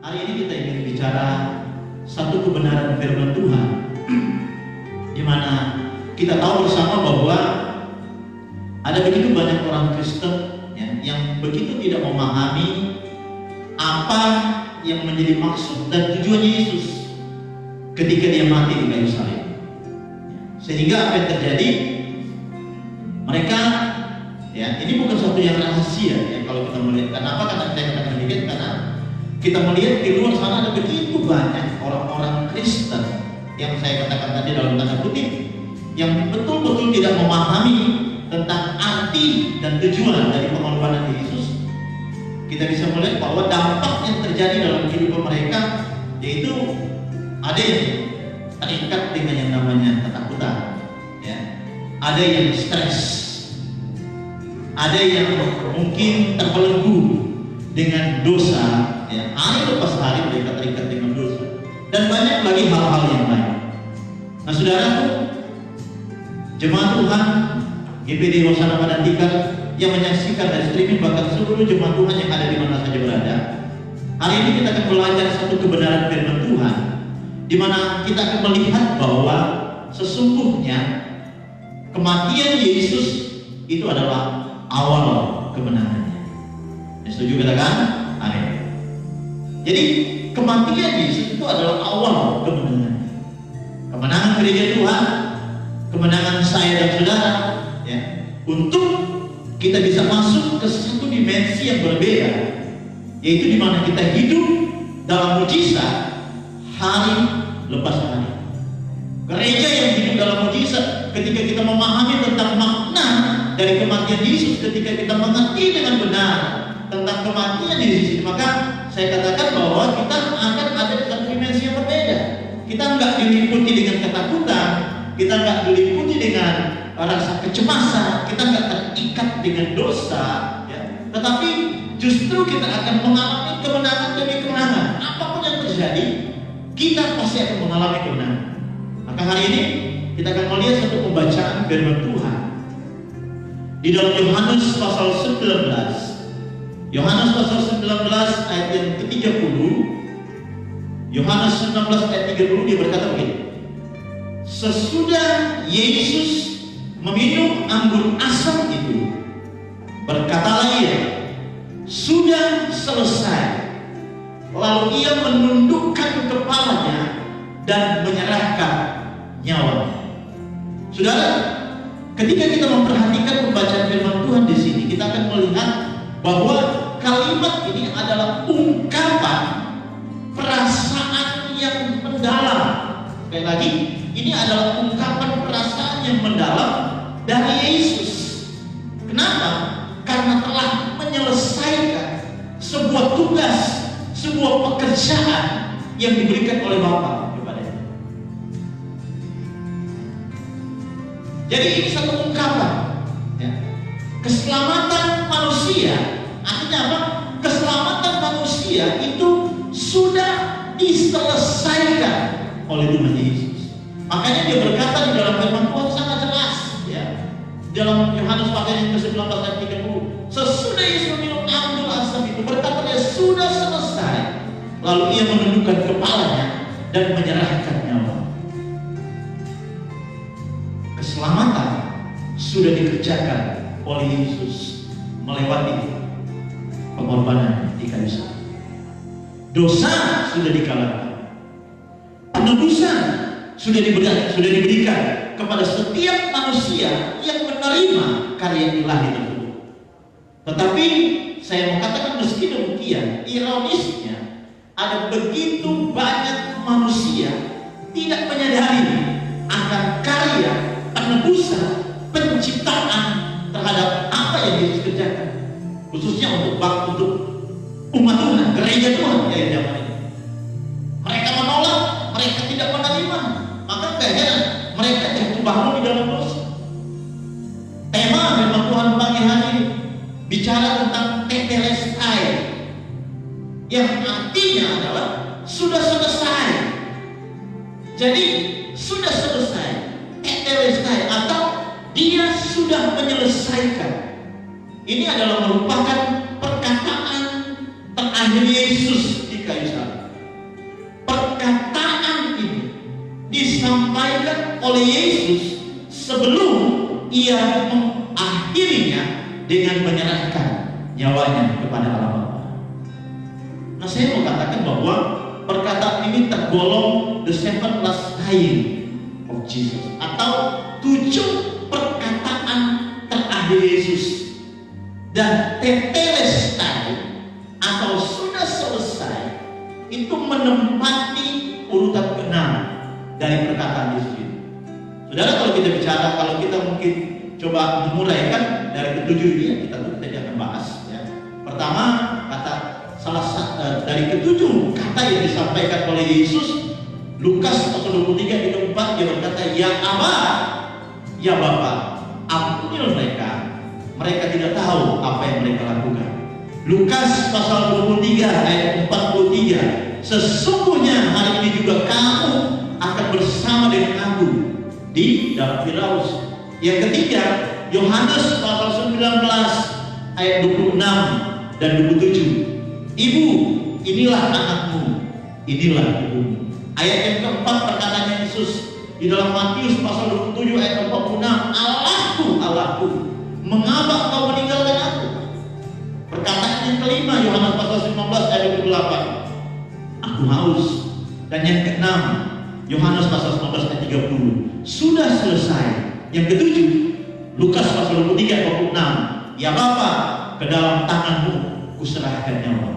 Hari ini kita ingin bicara satu kebenaran firman Tuhan, di mana kita tahu bersama bahwa ada begitu banyak orang Kristen ya, yang begitu tidak memahami apa yang menjadi maksud dan tujuan Yesus ketika dia mati di kayu salib. Sehingga apa yang terjadi, mereka ya, ini bukan sesuatu yang rahasia ya, kalau kita melihat. Kenapa karena saya katakan demikian? Karena kita melihat di luar sana ada begitu banyak orang-orang Kristen yang saya katakan tadi dalam tanda kutip, yang betul-betul tidak memahami tentang arti dan tujuan dari pengorbanan Yesus. Kita bisa melihat bahwa dampak yang terjadi dalam kehidupan mereka, yaitu ada yang terikat dengan yang namanya ketakutan, ya. Ada yang stres, ada yang mungkin terbelenggu dengan dosa, ya. Hari lepas hari mereka terikat dengan dosa, dan banyak lagi hal-hal yang lain. Nah, saudaraku, jemaat Tuhan GPD Hosana Madandika yang menyaksikan dari streaming, bahkan seluruh jemaat Tuhan yang ada di mana saja berada, hari ini kita akan belajar satu kebenaran firman Tuhan, di mana kita akan melihat bahwa sesungguhnya kematian Yesus itu adalah awal kemenangannya. Setuju katakan? Amin. Jadi kematian Yesus itu adalah awal kemenangan. Kemenangan gereja Tuhan, kemenangan saya dan saudara, ya, untuk kita bisa masuk ke satu dimensi yang berbeda, yaitu di mana kita hidup dalam mujizat hari lepas hari. Gereja yang hidup dalam mujizat ketika kita memahami tentang makna dari kematian Yesus, ketika kita mengerti dengan benar tentang kematian Yesus, maka saya katakan bahwa kita akan ada di satu dimensi yang berbeda. Kita nggak diliputi dengan ketakutan, kita nggak diliputi dengan rasa kecemasan, kita nggak terikat dengan dosa, ya. Tetapi justru kita akan mengalami kemenangan demi kemenangan. Apapun yang terjadi, kita pasti akan mengalami kemenangan. Maka hari ini kita akan melihat satu pembacaan firman Tuhan di dalam Yohanes pasal 19. Yohanes pasal 19 ayat yang ke-30. Yohanes 19 ayat 30, dia berkata begini: sesudah Yesus meminum anggur asam itu, berkatalah ia, sudah selesai. Lalu ia menundukkan kepalanya dan menyerahkan nyawanya. Saudara, ketika kita memperhatikan pembacaan firman Tuhan di sini, kita akan melihat bahwa kalimat ini adalah ungkapan perasaan yang mendalam. Sekali lagi, ini adalah ungkapan perasaan yang mendalam dari Yesus. Kenapa? Karena telah menyelesaikan sebuah tugas, sebuah pekerjaan yang diberikan oleh Bapa kepadanya. Jadi ini satu ungkapan, ya. Keselamatan manusia, artinya apa? Keselamatan manusia itu sudah diselesaikan oleh Tuhan Yesus. Makanya dia berkata di dalam firman Tuhan sangat jelas, ya. Dalam Yohanes pasal yang ke-19 ayat 30, sesudah Yesus minum anggur asam itu, berkata dia sudah selesai. Lalu ia menundukkan kepalanya dan menyerahkan nyawa. Keselamatan sudah dikerjakan oleh Yesus melewati pengorbanan di kayu salib. Dosa sudah dikalahkan. Penebusan sudah diberikan kepada setiap manusia yang menerima karya ilahi tersebut. Tetapi saya mau katakan meski demikian, ironisnya ada begitu banyak manusia tidak menyadari akan karya penebusan, penciptaan terhadap apa yang Yesus kerjakan, khususnya untuk umat Tuhan, gereja Tuhan ya zaman ini. Mereka menolak, mereka tidak menerima, maka kayaknya mereka jatuh bangun di dalam dosa. Tema firman Tuhan pagi hari ini bicara tentang tetelestai, yang artinya adalah sudah selesai. Jadi sudah selesai, tetelestai, atau dia sudah menyelesaikan. Ini adalah merupakan perkataan terakhir Yesus di kayu salib. disampaikan oleh Yesus sebelum ia mengakhirinya dengan menyerahkan nyawanya kepada Allah Bapa. Nah, saya mau katakan bahwa perkataan ini tergolong the seven last saying of Jesus, atau 7 perkataan terakhir Yesus. Dan tetelestai atau sudah selesai itu menempati urutan ke-6 dari perkataan Yesus itu. Saudara, kalau kita bicara, kalau kita mungkin coba menguraikan dari ke-7 ini, kita akan bahas ya. Pertama, kata dari ke-7 kata yang disampaikan oleh Yesus, Lukas pasal 23 ayat 4, dia berkata, "Ya Aba, ya Bapa, ampunilah mereka tidak tahu apa yang mereka lakukan." Lukas pasal 23 ayat 43, "Sesungguhnya hari ini juga kamu akan bersama dengan aku di dalam Firaus." Yang ketiga, Yohanes pasal 19 ayat 26 dan 27, "Ibu, inilah anakmu, inilah ibumu." Ayat yang keempat, perkataannya Yesus di dalam Matius pasal 27 ayat 46, "Allahku, Allahku, mengapa kau meninggalkan aku?" Perkataan yang kelima, Yohanes pasal 15 ayat 28, "Aku haus." Dan yang keenam, Yohanes pasal 19 ayat 30, "Sudah selesai." Yang ketujuh, Lukas pasal 23 ayat 26, "Ya Bapa, ke dalam tanganmu kuserahkan nyawa."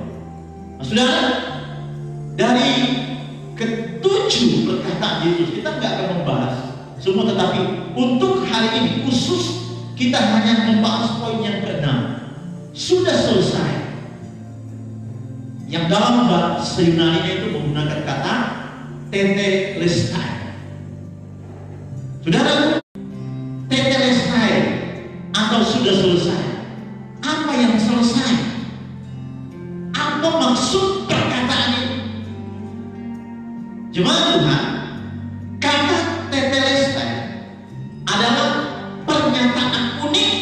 Nah, saudara, dari ke-7 perkataan Yesus kita nggak akan membahas semua, tetapi untuk hari ini khusus kita hanya membahas poin yang ke-6, sudah selesai, yang dalam bahasa Yunani itu menggunakan kata tetelestai. Saudara, tetelestai atau sudah selesai, apa yang selesai? Apa maksud perkataan ini? Jemaat Tuhan, kata tetelestai adalah pernyataan unik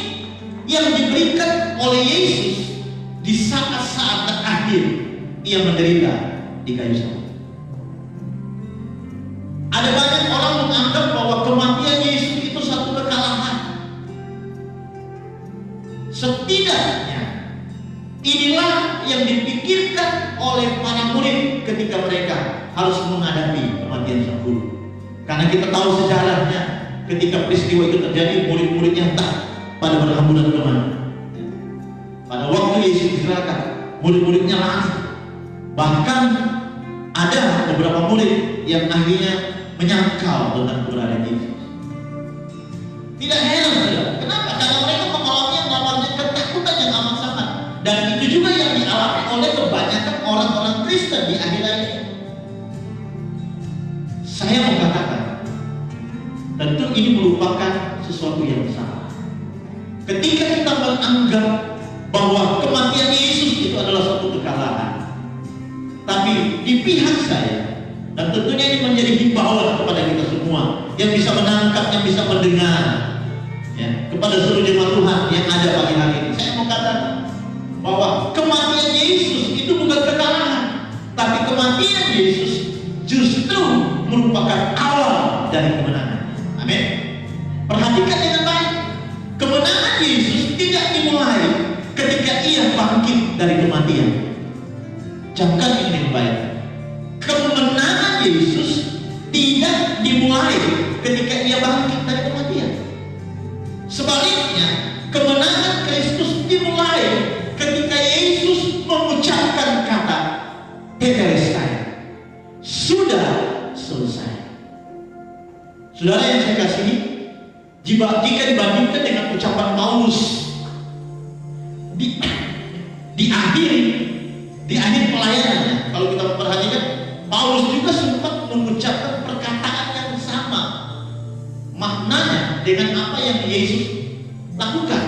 yang diberikan oleh Yesus di saat-saat terakhir ia menderita di kayu salib. Ada banyak orang menganggap bahwa kematian Yesus itu satu kekalahan. Setidaknya inilah yang dipikirkan oleh para murid ketika mereka harus menghadapi kematian sang guru. Karena kita tahu sejarahnya, ketika peristiwa itu terjadi, murid-muridnya entah pada berhamburan kemana. Pada waktu Yesus diserahkan, murid-muridnya lari. Bahkan ada beberapa murid yang akhirnya menyangkal tentang keberadaan Yesus. Tidak heran, kenapa? Karena mereka mengalami yang namanya ketakutan yang amat sangat. Dan itu juga yang dialami oleh kebanyakan orang-orang Kristen di akhir-akhir ini. Saya mau katakan, tentu ini merupakan sesuatu yang salah. Ketika kita menganggap bahwa kematian Yesus itu adalah suatu kekalahan, tapi di pihak saya, dan tentunya ini menjadi himbauan kepada kita semua yang bisa menangkap, yang bisa mendengar, ya, kepada seluruh jemaat Tuhan yang ada pagi hari ini, saya mau katakan bahwa kematian Yesus itu bukan kekalahan, tapi kematian Yesus justru merupakan awal dari kemenangan. Amin. Perhatikan dengan baik. Kemenangan Yesus tidak dimulai ketika ia bangkit dari kematian. Camkan ini dengan baik. Kemenangan Yesus tidak dimulai ketika ia bangkit dari kematian. Sebaliknya, kemenangan Kristus dimulai ketika Yesus mengucapkan kata tetelestai, sudah selesai. Saudara yang saya kasihi, jika dibandingkan dengan ucapan Paulus di akhir pelayanannya, kalau kita memperhatikan, Paulus juga sempat mengucapkan perkataan yang sama maknanya dengan apa yang Yesus lakukan.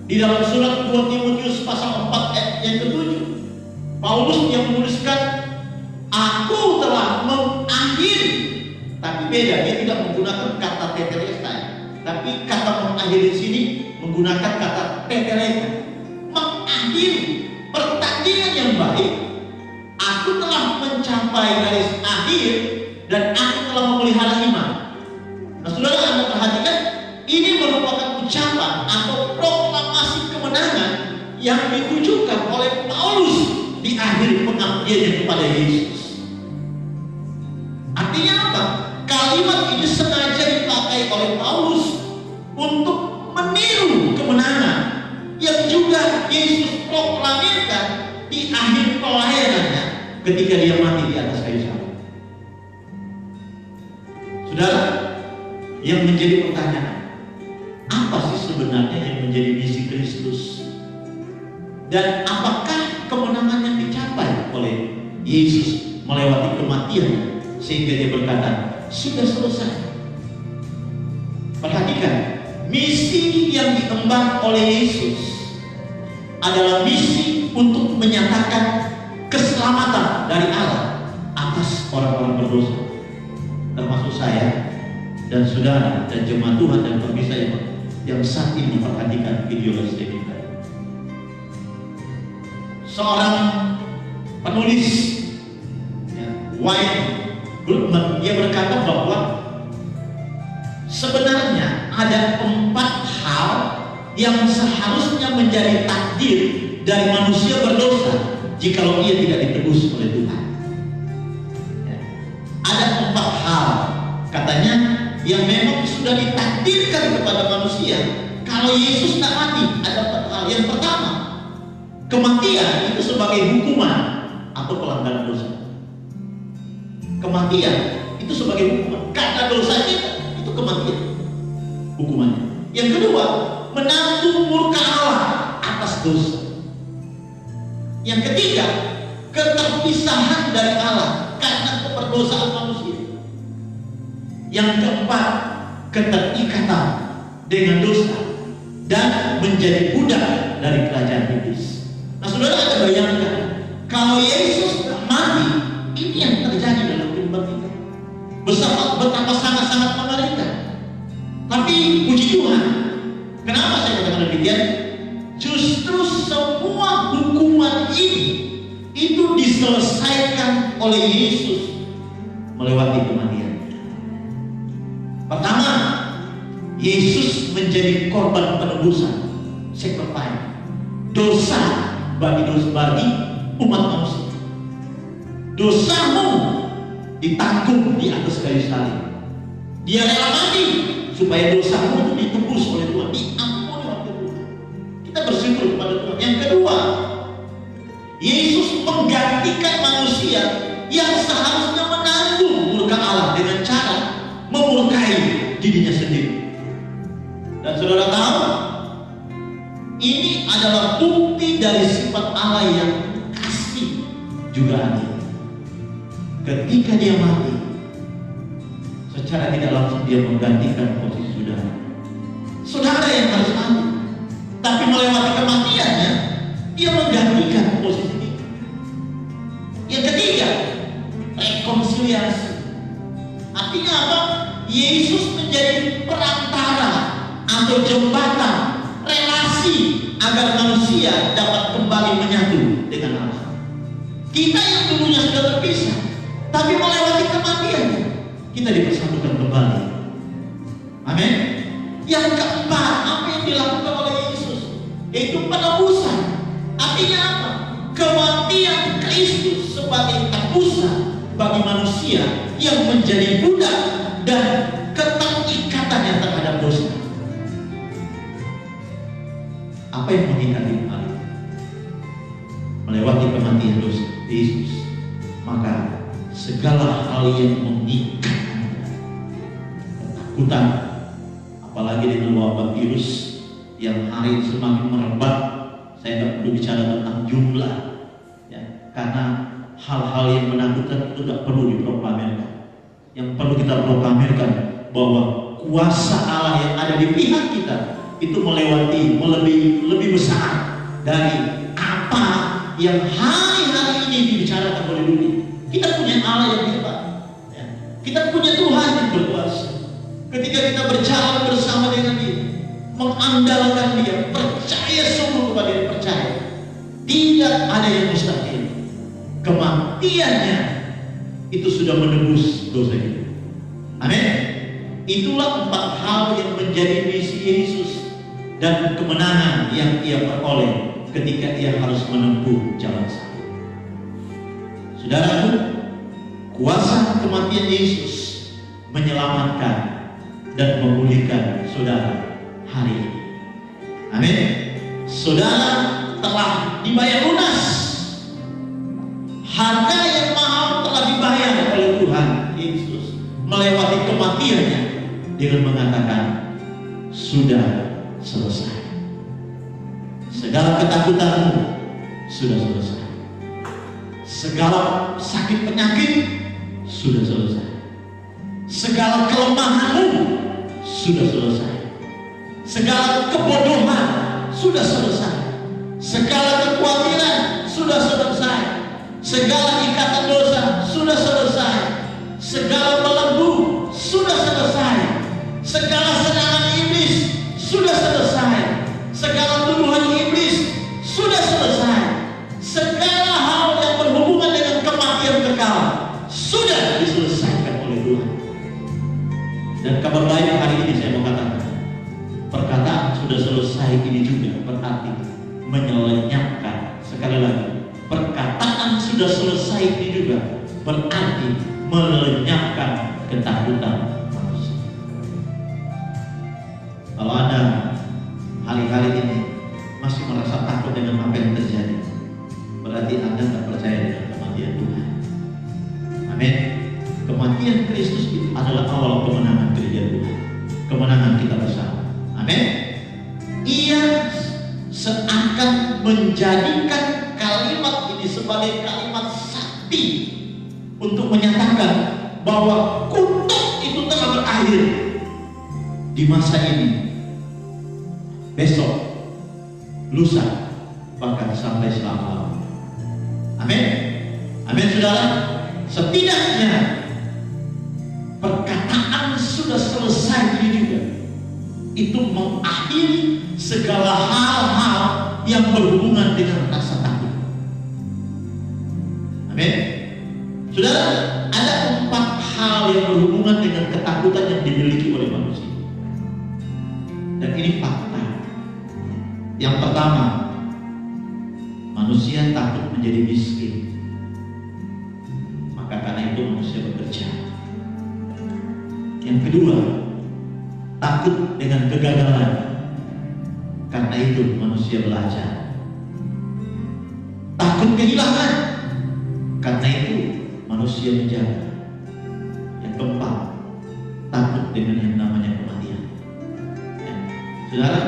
Di dalam surat 2 Timotius pasal 4 ayat yang ke-7, Paulus yang menuliskan, "Aku telah mengakhiri." Tapi beda, dia tidak menggunakan kata tetelestai, tapi kata mengakhiri di sini menggunakan kata tetelestai. Mengakhiri pertandingan yang baik. Aku telah mencapai garis akhir dan aku telah memelihara iman. Nah, saudara, Anda perhatikan, ini merupakan ucapan atau proklamasi kemenangan yang ditujukan oleh Paulus di akhir pengabdiannya kepada Yesus. Artinya apa? Kalimat ini sengaja dipakai oleh Paulus untuk meniru kemenangan yang juga Yesus proklamirkan di akhir pelayanannya ketika dia mati di atas kayu salib. Saudara, yang menjadi pertanyaan, apa sih sebenarnya yang menjadi misi Kristus? Dan apakah kemenangan yang dicapai oleh Yesus melewati kematian sehingga dia berkata, sudah selesai? Perhatikan, misi yang diemban oleh Yesus adalah misi untuk menyatakan keselamatan dari Allah atas orang-orang berdosa, termasuk saya dan saudara dan jemaat Tuhan dan pemirsa yang saat ini memperhatikan video live kita. Seorang penulis, Wayne Grudem, dia berkata bahwa sebenarnya ada 4 hal yang seharusnya menjadi takdir dari manusia berdosa jikalau ia tidak ditebus oleh Tuhan. Ada 4 hal, katanya, yang memang sudah ditakdirkan kepada manusia kalau Yesus tidak mati. Ada 4 hal. Yang pertama, kematian itu sebagai hukuman atau pelanggaran dosa. Kematian itu sebagai hukuman karena dosa kita, itu kematian hukumannya. Yang kedua, menanggung murka Allah atas dosa. Yang ketiga, keterpisahan dari Allah karena keperdosaan manusia. Yang keempat, keterikatan dengan dosa dan menjadi budak dari kerajaan iblis. Nah, saudara, Anda bayangkan kalau Yesus mati, ini yang terjadi dalam kehidupan kita. Betapa sangat-sangat mengerikan. Tapi puji Tuhan, kenapa saya katakan demikian? Justru semua hukuman ini itu diselesaikan oleh Yesus melewati kematian. Pertama, Yesus menjadi korban penebusan, sacrifice, dosa bagi umat manusia. Dosamu ditanggung di atas kayu salib. Dia rela mati supaya dosamu itu ditebus oleh Tuhan, diampuni oleh Tuhan. Kita bersyukur kepada Tuhan. Yang kedua, Yesus menggantikan manusia yang seharusnya menanggung murka Allah dengan cara memurkai dirinya sendiri. Dan saudara tahu, ini adalah bukti dari sifat Allah yang kasih juga adil. Ketika dia mati, secara tidak langsung dia menggantikan posisi saudara. Saudara yang harus mati, tapi melewati kematiannya, dia menggantikan posisi itu. Yang ketiga, rekonsiliasi. Artinya apa? Yesus menjadi perantara atau jembatan relasi agar manusia dapat kembali menyatu dengan Allah. Kita yang dulunya sudah terpisah, tapi melewati kematian, kita dipersatukan kembali. Amin. Yang keempat, apa yang dilakukan oleh Yesus? Yaitu penebusan. Artinya apa? Kematian Kristus sebagai tebusan bagi manusia yang menjadi budak dan keterikatannya terhadap dosa. Apa yang mengikat kita? Melewati kematian dosa Yesus, maka segala hal yang mengikat ketakutan, apalagi dengan wabah virus yang hari ini semakin merebak. Saya tidak perlu bicara tentang jumlah, ya, karena hal-hal yang menakutkan itu tidak perlu diproklamirkan. Yang perlu kita proklamirkan bahwa kuasa Allah yang ada di pihak kita itu lebih besar dari apa yang hari-hari ini dibicarakan oleh dunia. Kita punya Allah yang hebat, ya. Kita punya Tuhan yang berkuasa. Ketika kita berjalan bersama dengan Dia, mengandalkan Dia, percaya sungguh kepada Dia, percaya tidak ada yang mustahil. Kematiannya itu sudah menebus dosa kita. Amin. Itulah 4 hal yang menjadi misi Yesus dan kemenangan yang ia peroleh ketika ia harus menempuh jalan salib. Saudaraku, kuasa kematian Yesus menyelamatkan dan memulihkan saudara hari ini. Amin. Saudara telah dibayar lunas. Harga yang mahal telah dibayar oleh Tuhan Yesus melewati kematiannya dengan mengatakan sudah selesai. Segala ketakutanmu sudah selesai. Segala sakit penyakit sudah selesai. Segala kelemahanmu sudah selesai. Segala kebodohan sudah selesai. Segala kekhawatiran sudah selesai. Segala ikatan dosa sudah selesai. Segala belenggu sudah selesai. Segala serangan iblis sudah selesai. Segala tuduhan iblis sudah selesai. Segala hal yang berhubungan dengan kematian kekal sudah diselesaikan oleh Tuhan. Dan kabar baik hari ini saya mau katakan, perkataan sudah selesai ini juga berarti menyelenyapkan. Sekali lagi, perkataan sudah selesai ini juga berarti melenyapkan ketakutan manusia. Kalau Anda hari-hari ini masih merasa takut dengan apa yang terjadi, berarti Anda tidak percaya dengan kematian Tuhan. Amin. Kematian Kristus itu adalah awal kemenangan kerja Tuhan, kemenangan kita bersama. Amin. Ia seakan menjadikan kalimat ini sebagai kalimat sakti untuk menyatakan bahwa kutuk itu telah berakhir di masa ini, besok, lusa, bahkan sampai selama-lamanya. Amin. Amin, saudara. Setidaknya perkataan sudah selesai ini juga itu mengakhiri segala hal-hal yang berhubungan dengan rasa takut. Amin. Saudara, ada 4 hal yang berhubungan dengan ketakutan yang dimiliki oleh manusia. Dan ini fakta. Yang pertama, manusia takut menjadi miskin. Maka karena itu manusia bekerja. Yang kedua, takut dengan kegagalan. Karena itu manusia belajar. Takut kehilangan. Karena itu manusia menjaga. Yang keempat, takut dengan yang namanya kematian. Ya. Saudara,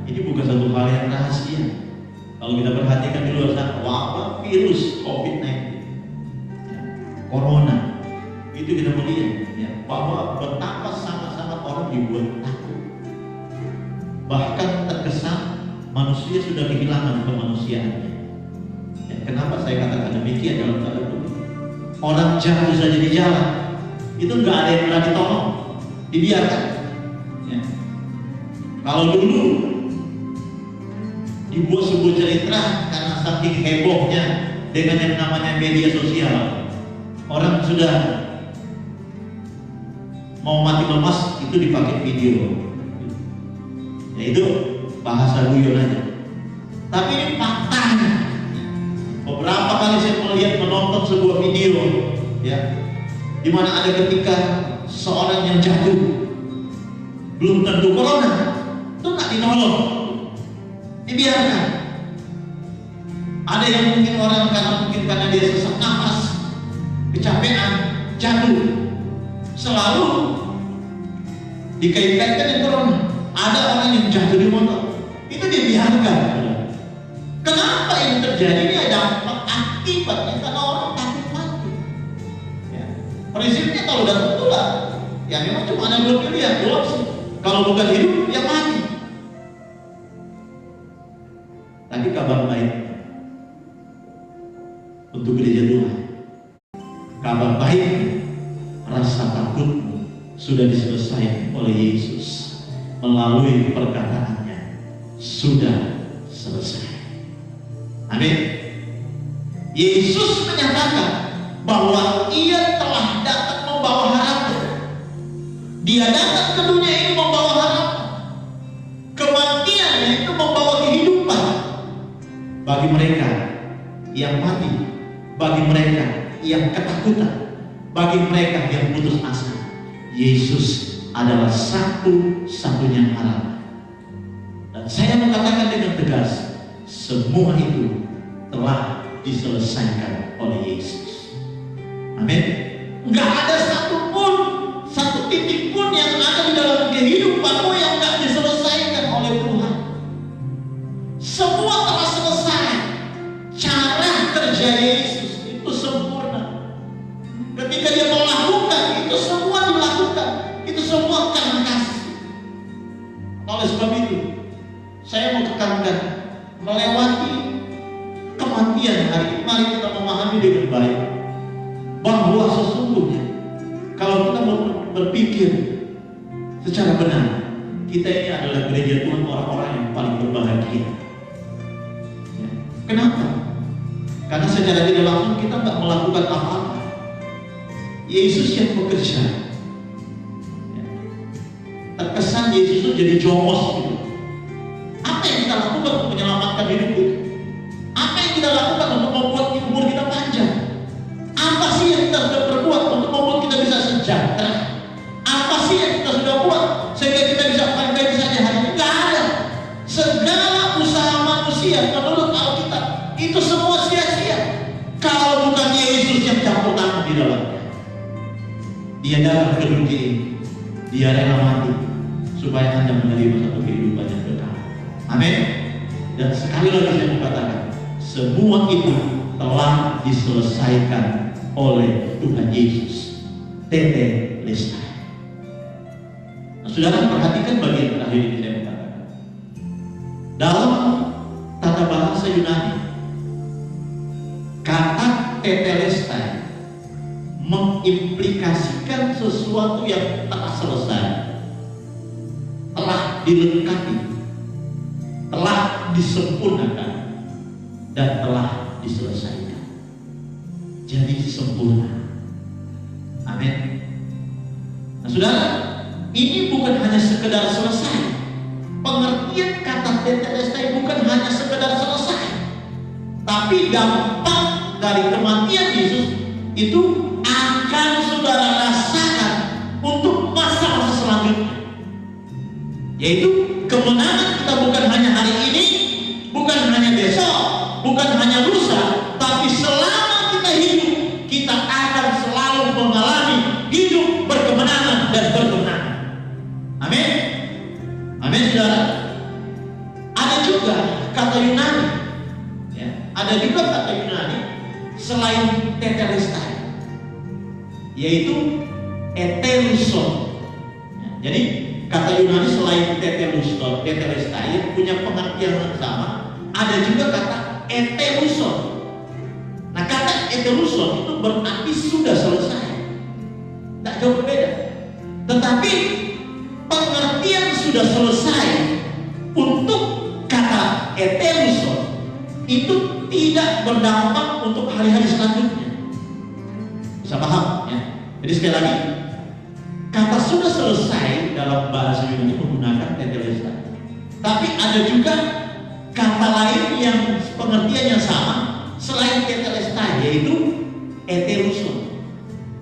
ini bukan satu hal yang rahasia. Kalau kita perhatikan di luar sana, wabah virus COVID-19, ya, Corona, itu kita melihat ya, bahwa betapa sangat-sangat orang dibuat takut. Bahkan terkesan manusia sudah kehilangan kemanusiaannya. Ya, kenapa saya katakan demikian dalam tanda kutip? Orang jatuh saja di jalan, itu nggak ada yang pernah ditolong, dibiarkan. Ya. Kalau dulu dibuat sebuah cerita karena saking hebohnya dengan yang namanya media sosial, orang sudah mau mati lemas itu dipakai video. Ya itu bahasa guyon aja. Tapi ini faktanya. Beberapa kali saya melihat menonton sebuah video, ya, di mana ada ketika seorang yang jatuh, belum tentu corona, itu nggak dinolong, dibiarkan. Ada yang mungkin orang karena dia sesak nafas, kecapean, jatuh, selalu dikait-kaitkan dengan corona. Ada orang yang jatuh di motor, itu dibiarkan. Kenapa ini terjadi? Ini ada akibatnya karena orang takut mati. Ya. Prinsipnya kalau udah tertular, ya memang cuma ada 2 pilihan, 2 opsi. Kalau bukan hidup, ya mati. Tapi kabar baik untuk gereja Tuhan, kabar baik, rasa takutmu sudah diselesaikan oleh Yesus melalui perkataannya, sudah selesai. Amin. Yesus menyatakan bahwa Ia telah datang membawa harapan. Dia datang ke dunia ini membawa harapan. Kematiannya itu membawa kehidupan bagi mereka yang mati, bagi mereka yang ketakutan, bagi mereka yang putus asa. Yesus adalah satu-satunya harapan. Dan saya mengatakan dengan tegas, semua itu telah diselesaikan oleh Yesus. Amin. Nggak ada satu titik pun yang ada di dalam kehidupanmu yang nggak diselesaikan oleh Tuhan. Semua telah selesai. Cara kerja Yesus itu sempurna. Ketika Dia melakukan, itu semua dilakukan. Itu semua karena kasih. Oleh sebab itu, saya mau tekankan, melewati kematian hari ini, mari kita memahami dengan baik bahwa sesungguhnya kalau kita berpikir secara benar, kita ini adalah gereja Tuhan, orang-orang yang paling berbahagia. Ya. Kenapa? Karena secara tidak langsung kita nggak melakukan apa-apa. Yesus yang bekerja. Ya. Terkesan Yesus itu jadi jomos gitu. Apa yang kita lakukan untuk menyelamatkan hidup kita? Apa yang kita lakukan untuk membuat umur kita panjang? Apa sih yang kita sudah berbuat untuk membuat kita bisa sejahtera? Apa sih yang kita sudah buat sehingga kita bisa baik-baik saja hari ini? Tidak ada. Segala usaha manusia menurut Alkitab itu semua sia-sia kalau bukan Yesus yang campur tangan di dalamnya. Dia datang ke dunia ini, Dia rela mati supaya Anda menerima satu kehidupan yang kekal. Amin. Dan sekali lagi saya mengatakan, semua itu telah diselesaikan oleh Tuhan Yesus. Tetelestai. Nah, saudara perhatikan bagian terakhir ini saya mengatakan. Dalam tata bahasa Yunani, kata tetelestai mengimplikasikan sesuatu yang telah selesai, telah dilengkapi, telah disempurnakan, dan telah diselesaikan. Jadi sempurna. Amin. Nah, saudara, ini bukan hanya sekedar selesai. Pengertian kata tetelestai bukan hanya sekedar selesai, tapi dampak dari kematian Yesus itu akan saudara rasakan untuk masa-masa selanjutnya, yaitu kemenangan kita bukan hanya hari ini, bukan hanya besok, bukan hanya lusa, tapi selama kita hidup, kita akan selalu mengalami hidup berkemenangan dan berkemenangan. Amin. Amin, saudara. Ada juga kata Yunani, ya, ada juga kata Yunani selain tetelestai, yaitu eteluson. Ya, jadi kata Yunani selain tetelestai punya pengertian yang sama. Ada juga kata eteluson. Nah, kata eteluson itu berarti sudah selesai, tak jauh berbeda. Tetapi pengertian sudah selesai untuk kata eteluson itu tidak berdampak untuk hari-hari selanjutnya. Bisa paham ya? Jadi sekali lagi, kata sudah selesai dalam bahasa Yunani menggunakan tetelestai. Tapi ada juga kata lain yang pengertiannya sama selain tetelestai, yaitu eteluson.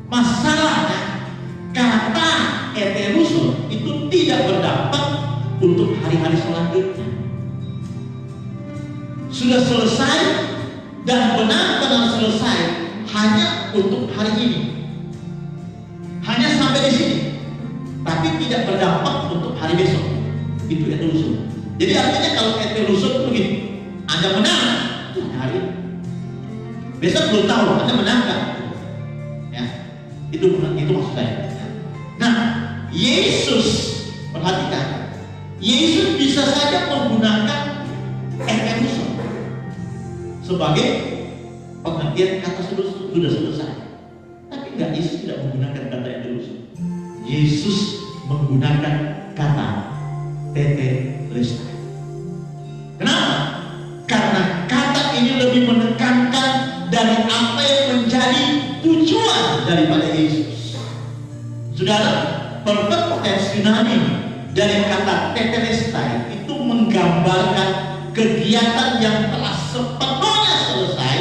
Masalahnya kata eteluson itu tidak berdampak untuk hari-hari selanjutnya. Sudah selesai dan benar-benar selesai hanya untuk hari ini, hanya sampai di sini, tapi tidak berdampak untuk hari besok. Itu eteluson. Jadi artinya kalau eteluson itu begini, Anda menang hari ini, besok belum tahu Anda menang kan? Ya, itu maksud saya. Nah, Yesus, perhatikan, Yesus bisa saja menggunakan eteluson sebagai pengertian kata sudah selesai. Tapi enggak, Yesus tidak menggunakan kata eteluson. Yesus menggunakan kata tetelestai. Kenapa? Karena kata ini lebih menekankan dari apa yang menjadi dari kata tetelestai itu menggambarkan kegiatan yang telah sepenuhnya selesai,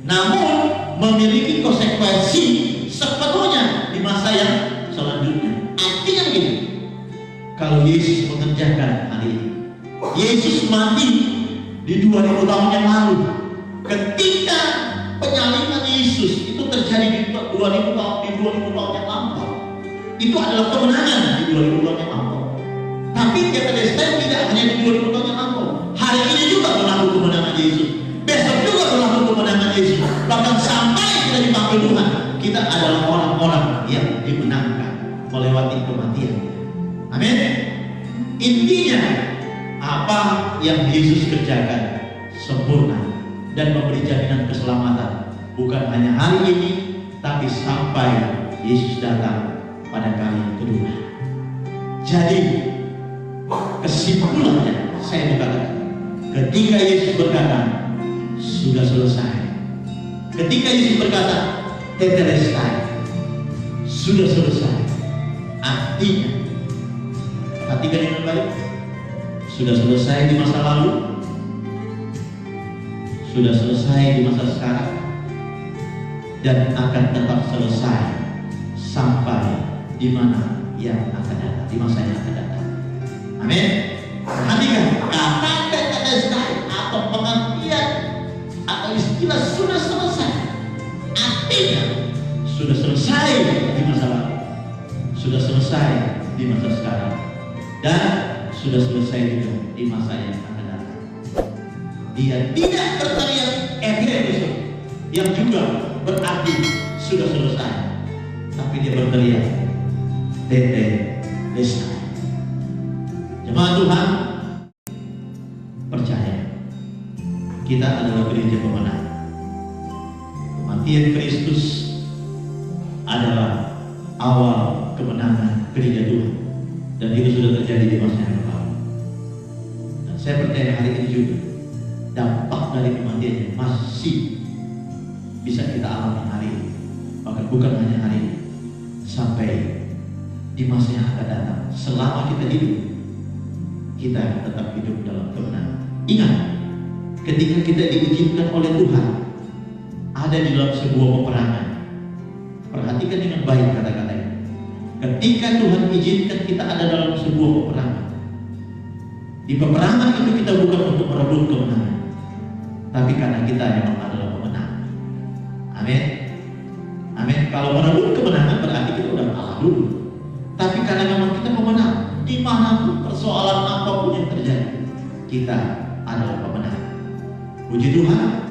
namun memiliki konsekuensi sepenuhnya di masa yang selanjutnya. Artinya begini, kalau Yesus mengerjakan hari ini, Yesus mati di 2000 tahun yang lalu, ketika penyaliban Yesus itu terjadi di 2000 tahun yang lampau, itu adalah kemenangan di 2000 tahun yang lampau. Tapi tetelestai tidak hanya di 2000 tahun yang lampau, hari ini juga berlaku kemenangan Yesus, besok juga berlaku kemenangan Yesus. Bahkan sampai kita dipanggil Tuhan, kita adalah orang-orang yang dimenangkan melewati kematian. Amin. Intinya apa yang Yesus kerjakan sempurna dan memberi jaminan keselamatan, bukan hanya hari ini, tapi sampai Yesus datang pada kali kedua. Jadi kesimpulannya saya berkata, ketika Yesus berkata sudah selesai, ketika Yesus berkata tetelestai, sudah selesai, artinya perhatikan dengan baik, sudah selesai di masa lalu, sudah selesai di masa sekarang, dan akan tetap selesai sampai di mana yang akan datang, di masa yang akan datang. Amin. Perhatikan kata tetelestai atau pengertian atau istilah sudah selesai, artinya sudah selesai di masa lalu, sudah selesai di masa sekarang, dan sudah selesai juga di masa yang akan datang. Dia tidak berteriak Efesus yang juga berarti sudah selesai, tapi dia berteriak tetelestai. Jemaat Tuhan, percaya kita adalah gereja pemenang. Kematian Kristus adalah awal kemenangan gereja Tuhan, dan itu sudah terjadi di masa yang lalu. Dan saya percaya hari ini juga dampak dari kematiannya masih bisa kita alami hari ini, bahkan bukan hanya hari ini, sampai di masa yang akan datang. Selama kita hidup, kita tetap hidup dalam kemenangan. Ingat, ketika kita diizinkan oleh Tuhan ada di dalam sebuah peperangan, perhatikan dengan baik kata-katanya. Ketika Tuhan izinkan kita ada dalam sebuah peperangan, di peperangan itu kita bukan untuk merebut kemenangan, tapi karena kita memang adalah pemenang. Amin. Amin. Kalau merebut kemenangan berarti kita udah kalah dulu. Tapi karena memang kita pemenang, dimanapun persoalan apapun yang terjadi, kita adalah pemenang. Puji Tuhan.